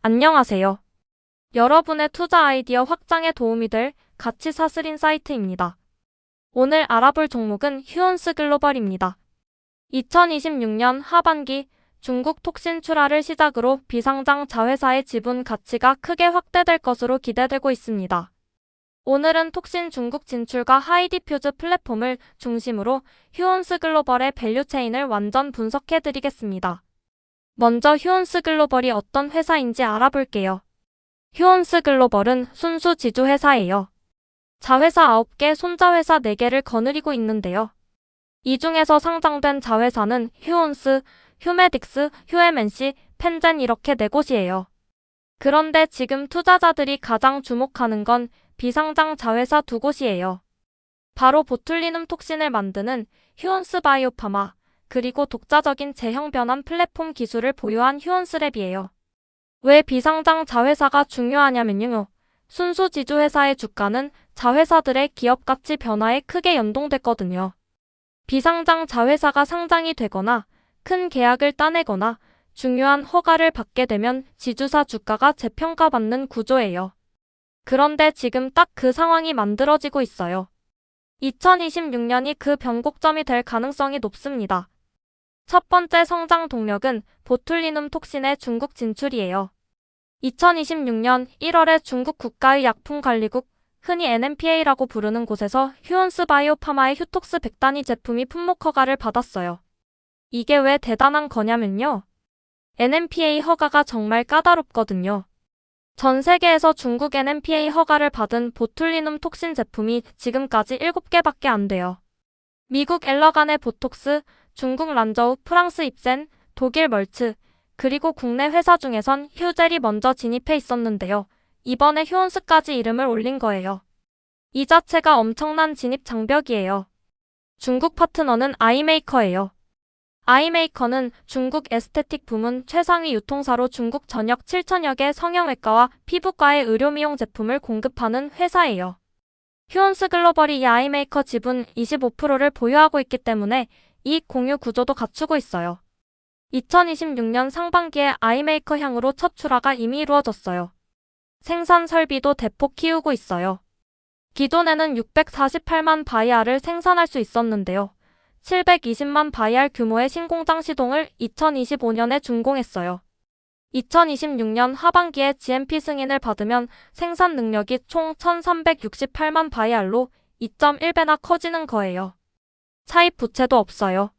안녕하세요. 여러분의 투자 아이디어 확장에 도움이 될 가치 사슬인 사이트입니다. 오늘 알아볼 종목은 휴온스 글로벌입니다. 2026년 하반기 중국 톡신 출하를 시작으로 비상장 자회사의 지분 가치가 크게 확대될 것으로 기대되고 있습니다. 오늘은 톡신 중국 진출과 하이디퓨즈 플랫폼을 중심으로 휴온스 글로벌의 밸류체인을 완전 분석해드리겠습니다. 먼저 휴온스 글로벌이 어떤 회사인지 알아볼게요. 휴온스 글로벌은 순수 지주회사예요. 자회사 9개, 손자회사 4개를 거느리고 있는데요. 이 중에서 상장된 자회사는 휴온스, 휴메딕스, 휴엠엔시, 펜젠 이렇게 4곳이에요. 그런데 지금 투자자들이 가장 주목하는 건 비상장 자회사 2곳이에요. 바로 보툴리눔 톡신을 만드는 휴온스 바이오파마, 그리고 독자적인 제형 변환 플랫폼 기술을 보유한 휴온스랩이에요. 왜 비상장 자회사가 중요하냐면요. 순수 지주회사의 주가는 자회사들의 기업가치 변화에 크게 연동됐거든요. 비상장 자회사가 상장이 되거나 큰 계약을 따내거나 중요한 허가를 받게 되면 지주사 주가가 재평가받는 구조예요. 그런데 지금 딱 그 상황이 만들어지고 있어요. 2026년이 그 변곡점이 될 가능성이 높습니다. 첫 번째 성장 동력은 보툴리눔 톡신의 중국 진출이에요. 2026년 1월에 중국 국가의 약품관리국, 흔히 NMPA라고 부르는 곳에서 휴온스 바이오파마의 휴톡스 100단위 제품이 품목 허가를 받았어요. 이게 왜 대단한 거냐면요. NMPA 허가가 정말 까다롭거든요. 전 세계에서 중국 NMPA 허가를 받은 보툴리눔 톡신 제품이 지금까지 7개밖에 안 돼요. 미국 엘러간의 보톡스, 중국 란저우, 프랑스 입센, 독일 멀츠, 그리고 국내 회사 중에선 휴젤이 먼저 진입해 있었는데요. 이번에 휴온스까지 이름을 올린 거예요. 이 자체가 엄청난 진입 장벽이에요. 중국 파트너는 아이메이커예요. 아이메이커는 중국 에스테틱 부문 최상위 유통사로 중국 전역 7천여 개 성형외과와 피부과의 의료미용 제품을 공급하는 회사예요. 휴온스 글로벌이 이 아이메이커 지분 25%를 보유하고 있기 때문에 이익 공유 구조도 갖추고 있어요. 2026년 상반기에 아이메이커 향으로 첫 출하가 이미 이루어졌어요. 생산 설비도 대폭 키우고 있어요. 기존에는 648만 바이알을 생산할 수 있었는데요. 720만 바이알 규모의 신공장 시동을 2025년에 준공했어요. 2026년 하반기에 GMP 승인을 받으면 생산 능력이 총 1368만 바이알로 2.1배나 커지는 거예요. 차입 부채도 없어요.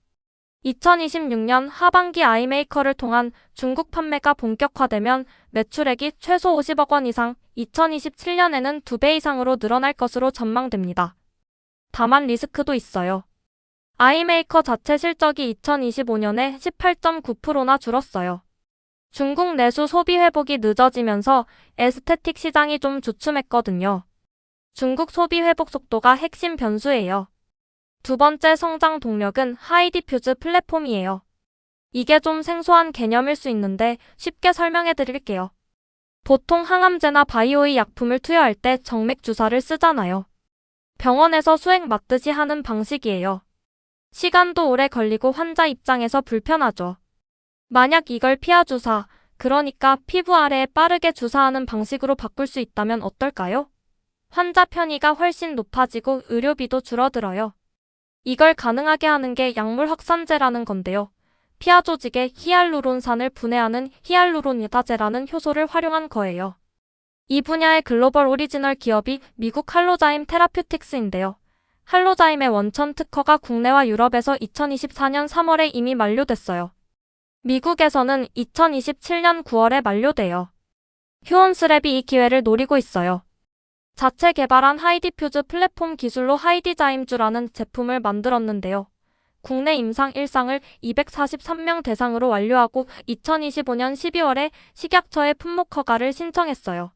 2026년 하반기 아이메이커를 통한 중국 판매가 본격화되면 매출액이 최소 50억 원 이상, 2027년에는 2배 이상으로 늘어날 것으로 전망됩니다. 다만 리스크도 있어요. 아이메이커 자체 실적이 2025년에 18.9%나 줄었어요. 중국 내수 소비 회복이 늦어지면서 에스테틱 시장이 좀 주춤했거든요. 중국 소비 회복 속도가 핵심 변수예요. 두 번째 성장 동력은 하이디퓨즈 플랫폼이에요. 이게 좀 생소한 개념일 수 있는데 쉽게 설명해 드릴게요. 보통 항암제나 바이오의 약품을 투여할 때 정맥 주사를 쓰잖아요. 병원에서 수액 맞듯이 하는 방식이에요. 시간도 오래 걸리고 환자 입장에서 불편하죠. 만약 이걸 피하 주사, 그러니까 피부 아래에 빠르게 주사하는 방식으로 바꿀 수 있다면 어떨까요? 환자 편의가 훨씬 높아지고 의료비도 줄어들어요. 이걸 가능하게 하는 게 약물 확산제라는 건데요. 피하 조직에 히알루론산을 분해하는 히알루론이다제라는 효소를 활용한 거예요. 이 분야의 글로벌 오리지널 기업이 미국 할로자임 테라퓨틱스인데요. 할로자임의 원천 특허가 국내와 유럽에서 2024년 3월에 이미 만료됐어요. 미국에서는 2027년 9월에 만료돼요. 휴온스랩이 이 기회를 노리고 있어요. 자체 개발한 하이디퓨즈 플랫폼 기술로 하이디자임주라는 제품을 만들었는데요. 국내 임상 1상을 243명 대상으로 완료하고 2025년 12월에 식약처에 품목 허가를 신청했어요.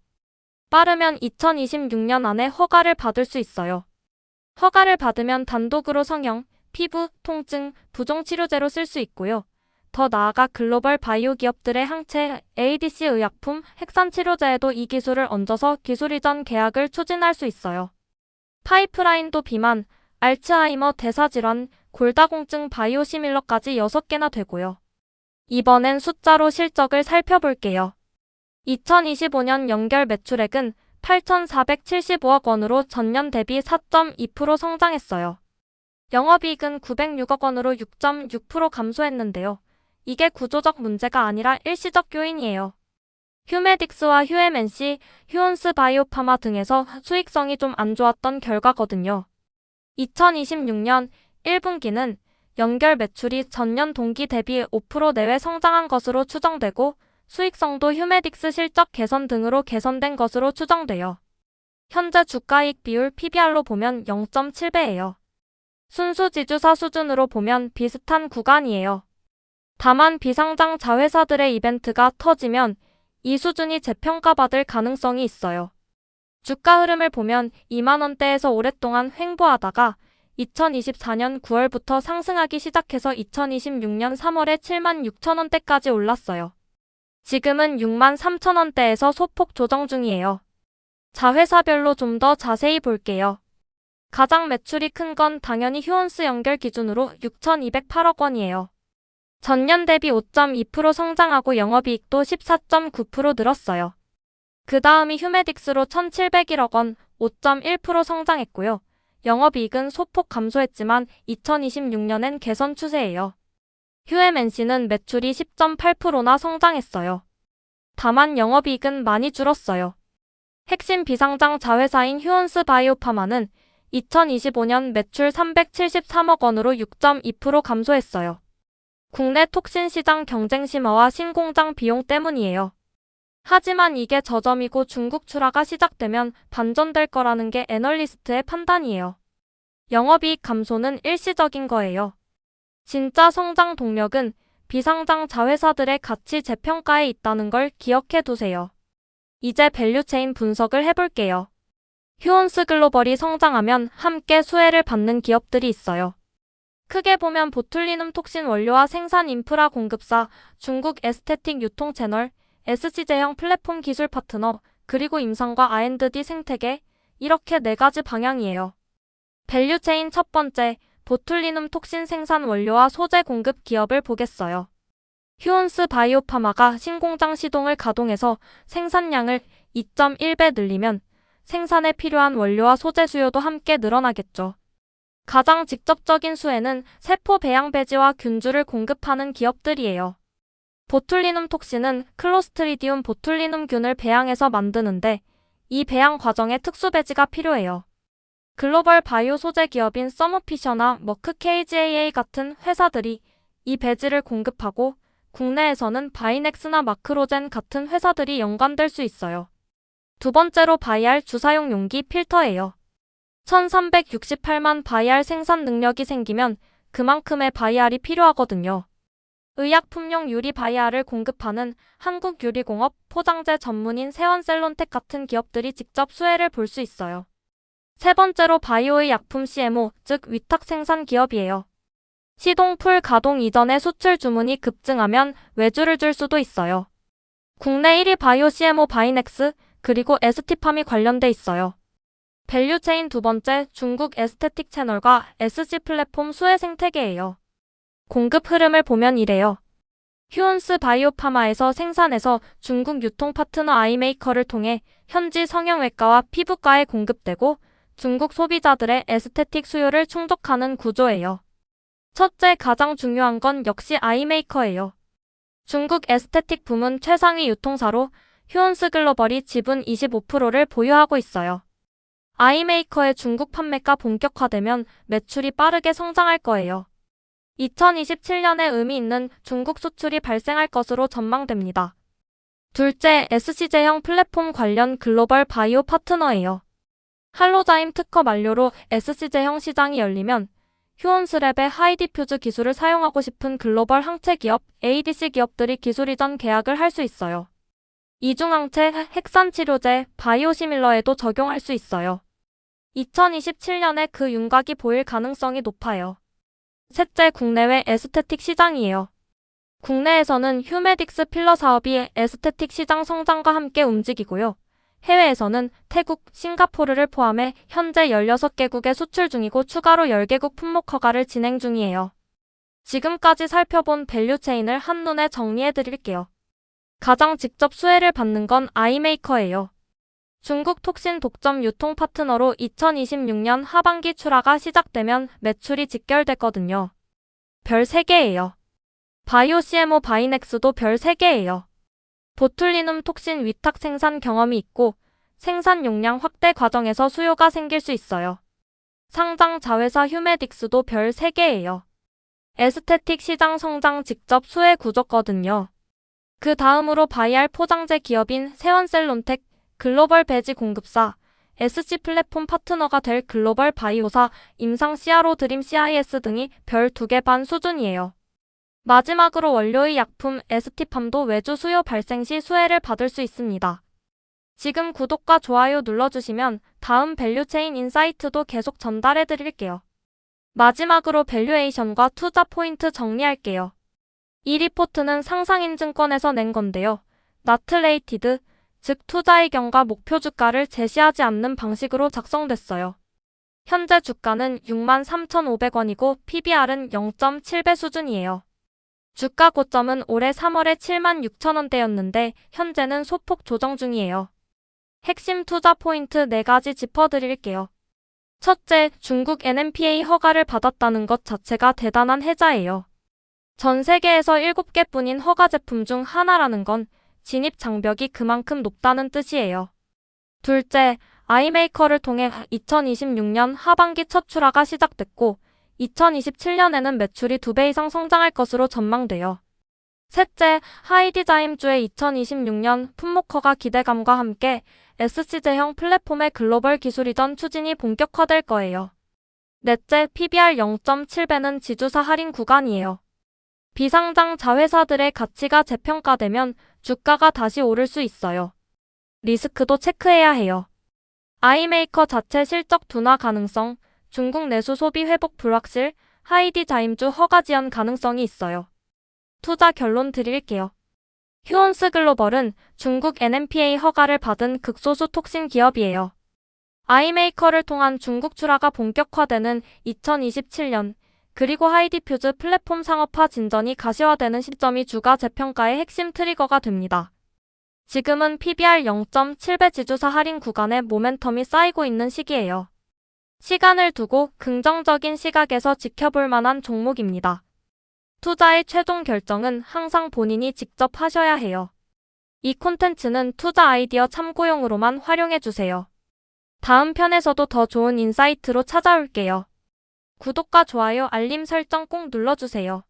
빠르면 2026년 안에 허가를 받을 수 있어요. 허가를 받으면 단독으로 성형, 피부, 통증, 부종 치료제로 쓸 수 있고요. 더 나아가 글로벌 바이오 기업들의 항체, ADC 의약품, 핵산 치료제에도 이 기술을 얹어서 기술 이전 계약을 추진할 수 있어요. 파이프라인도 비만, 알츠하이머 대사질환, 골다공증 바이오 시밀러까지 6개나 되고요. 이번엔 숫자로 실적을 살펴볼게요. 2025년 연결 매출액은 8,475억 원으로 전년 대비 4.2% 성장했어요. 영업이익은 906억 원으로 6.6% 감소했는데요. 이게 구조적 문제가 아니라 일시적 요인이에요. 휴메딕스와 휴엠NC, 휴온스 바이오파마 등에서 수익성이 좀 안 좋았던 결과거든요. 2026년 1분기는 연결 매출이 전년 동기 대비 5% 내외 성장한 것으로 추정되고 수익성도 휴메딕스 실적 개선 등으로 개선된 것으로 추정돼요. 현재 주가이익 비율 PBR로 보면 0.7배예요. 순수 지주사 수준으로 보면 비슷한 구간이에요. 다만 비상장 자회사들의 이벤트가 터지면 이 수준이 재평가받을 가능성이 있어요. 주가 흐름을 보면 2만원대에서 오랫동안 횡보하다가 2024년 9월부터 상승하기 시작해서 2026년 3월에 76,000원대까지 올랐어요. 지금은 63,000원대에서 소폭 조정 중이에요. 자회사별로 좀 더 자세히 볼게요. 가장 매출이 큰 건 당연히 휴온스 연결 기준으로 6,208억 원이에요. 전년 대비 5.2% 성장하고 영업이익도 14.9% 늘었어요. 그 다음이 휴메딕스로 1,701억 원, 5.1% 성장했고요. 영업이익은 소폭 감소했지만 2026년엔 개선 추세예요. 휴엠NC는 매출이 10.8%나 성장했어요. 다만 영업이익은 많이 줄었어요. 핵심 비상장 자회사인 휴온스 바이오파마는 2025년 매출 373억 원으로 6.2% 감소했어요. 국내 톡신 시장 경쟁 심화와 신공장 비용 때문이에요. 하지만 이게 저점이고 중국 출하가 시작되면 반전될 거라는 게 애널리스트의 판단이에요. 영업이익 감소는 일시적인 거예요. 진짜 성장 동력은 비상장 자회사들의 가치 재평가에 있다는 걸 기억해 두세요. 이제 밸류체인 분석을 해볼게요. 휴온스 글로벌이 성장하면 함께 수혜를 받는 기업들이 있어요. 크게 보면 보툴리눔 톡신 원료와 생산 인프라 공급사, 중국 에스테틱 유통 채널, SC제형 플랫폼 기술 파트너, 그리고 임상과 R&D 생태계, 이렇게 4가지 방향이에요. 밸류체인 첫 번째, 보툴리눔 톡신 생산 원료와 소재 공급 기업을 보겠어요. 휴온스 바이오파마가 신공장 시동을 가동해서 생산량을 2.1배 늘리면 생산에 필요한 원료와 소재 수요도 함께 늘어나겠죠. 가장 직접적인 수혜는 세포 배양 배지와 균주를 공급하는 기업들이에요. 보툴리눔 톡신은 클로스트리디움 보툴리눔균을 배양해서 만드는데 이 배양 과정에 특수 배지가 필요해요. 글로벌 바이오 소재 기업인 서머피셔나 머크 KGaA 같은 회사들이 이 배지를 공급하고 국내에서는 바이넥스나 마크로젠 같은 회사들이 연관될 수 있어요. 두 번째로 바이알 주사용 용기 필터예요. 1368만 바이알 생산 능력이 생기면 그만큼의 바이알이 필요하거든요. 의약품용 유리 바이알을 공급하는 한국유리공업, 포장재 전문인 세원셀론텍 같은 기업들이 직접 수혜를 볼 수 있어요. 세 번째로 바이오의 약품 CMO, 즉 위탁 생산 기업이에요. 시동 풀 가동 이전에 수출 주문이 급증하면 외주를 줄 수도 있어요. 국내 1위 바이오 CMO 바이넥스, 그리고 에스티팜이 관련돼 있어요. 밸류체인 두 번째, 중국 에스테틱 채널과 SG 플랫폼 수혜 생태계예요. 공급 흐름을 보면 이래요. 휴온스 바이오파마에서 생산해서 중국 유통 파트너 아이메이커를 통해 현지 성형외과와 피부과에 공급되고 중국 소비자들의 에스테틱 수요를 충족하는 구조예요. 첫째, 가장 중요한 건 역시 아이메이커예요. 중국 에스테틱 부문 최상위 유통사로 휴온스 글로벌이 지분 25%를 보유하고 있어요. 아이메이커의 중국 판매가 본격화되면 매출이 빠르게 성장할 거예요. 2027년에 의미 있는 중국 수출이 발생할 것으로 전망됩니다. 둘째, SC제형 플랫폼 관련 글로벌 바이오 파트너예요. 할로자임 특허 만료로 SC제형 시장이 열리면 휴온스랩의 하이디퓨즈 기술을 사용하고 싶은 글로벌 항체 기업, ADC 기업들이 기술 이전 계약을 할 수 있어요. 이중항체, 핵산치료제, 바이오시밀러에도 적용할 수 있어요. 2027년에 그 윤곽이 보일 가능성이 높아요. 셋째, 국내외 에스테틱 시장이에요. 국내에서는 휴메딕스 필러 사업이 에스테틱 시장 성장과 함께 움직이고요. 해외에서는 태국, 싱가포르를 포함해 현재 16개국에 수출 중이고 추가로 10개국 품목 허가를 진행 중이에요. 지금까지 살펴본 밸류체인을 한눈에 정리해 드릴게요. 가장 직접 수혜를 받는 건 아이메이커예요. 중국 톡신 독점 유통 파트너로 2026년 하반기 출하가 시작되면 매출이 직결됐거든요. 별 3개예요. 바이오 CMO 바이넥스도 별 3개예요. 보툴리눔 톡신 위탁 생산 경험이 있고 생산 용량 확대 과정에서 수요가 생길 수 있어요. 상장 자회사 휴메딕스도 별 3개예요. 에스테틱 시장 성장 직접 수혜 구조거든요. 그 다음으로 바이알 포장재 기업인 세원셀론텍, 글로벌 배지 공급사, SC 플랫폼 파트너가 될 글로벌 바이오사, 임상 CRO 드림 CIS 등이 별 2개 반 수준이에요. 마지막으로 원료의 약품 ST팜도 외주 수요 발생 시 수혜를 받을 수 있습니다. 지금 구독과 좋아요 눌러주시면 다음 밸류체인 인사이트도 계속 전달해 드릴게요. 마지막으로 밸류에이션과 투자 포인트 정리할게요. 이 리포트는 상상인증권에서 낸 건데요. 나트레이티드, 즉 투자 의견과 목표 주가를 제시하지 않는 방식으로 작성됐어요. 현재 주가는 63,500원이고 PBR은 0.7배 수준이에요. 주가 고점은 올해 3월에 76,000원대였는데 현재는 소폭 조정 중이에요. 핵심 투자 포인트 4가지 짚어드릴게요. 첫째, 중국 NMPA 허가를 받았다는 것 자체가 대단한 혜자예요. 전 세계에서 7개뿐인 허가 제품 중 하나라는 건 진입 장벽이 그만큼 높다는 뜻이에요. 둘째, 아이메이커를 통해 2026년 하반기 첫 출하가 시작됐고 2027년에는 매출이 2배 이상 성장할 것으로 전망돼요. 셋째, 하이디자임주의 2026년 품목허가 기대감과 함께 SC제형 플랫폼의 글로벌 기술 이전 추진이 본격화될 거예요. 넷째, PBR 0.7배는 지주사 할인 구간이에요. 비상장 자회사들의 가치가 재평가되면 주가가 다시 오를 수 있어요. 리스크도 체크해야 해요. 아이메이커 자체 실적 둔화 가능성, 중국 내수 소비 회복 불확실, 하이디자임주 허가 지연 가능성이 있어요. 투자 결론 드릴게요. 휴온스 글로벌은 중국 NMPA 허가를 받은 극소수 톡신 기업이에요. 아이메이커를 통한 중국 출하가 본격화되는 2027년, 그리고 하이디퓨즈 플랫폼 상업화 진전이 가시화되는 시점이 주가 재평가의 핵심 트리거가 됩니다. 지금은 PBR 0.7배 지주사 할인 구간에 모멘텀이 쌓이고 있는 시기예요. 시간을 두고 긍정적인 시각에서 지켜볼 만한 종목입니다. 투자의 최종 결정은 항상 본인이 직접 하셔야 해요. 이 콘텐츠는 투자 아이디어 참고용으로만 활용해주세요. 다음 편에서도 더 좋은 인사이트로 찾아올게요. 구독과 좋아요, 알림 설정 꼭 눌러주세요.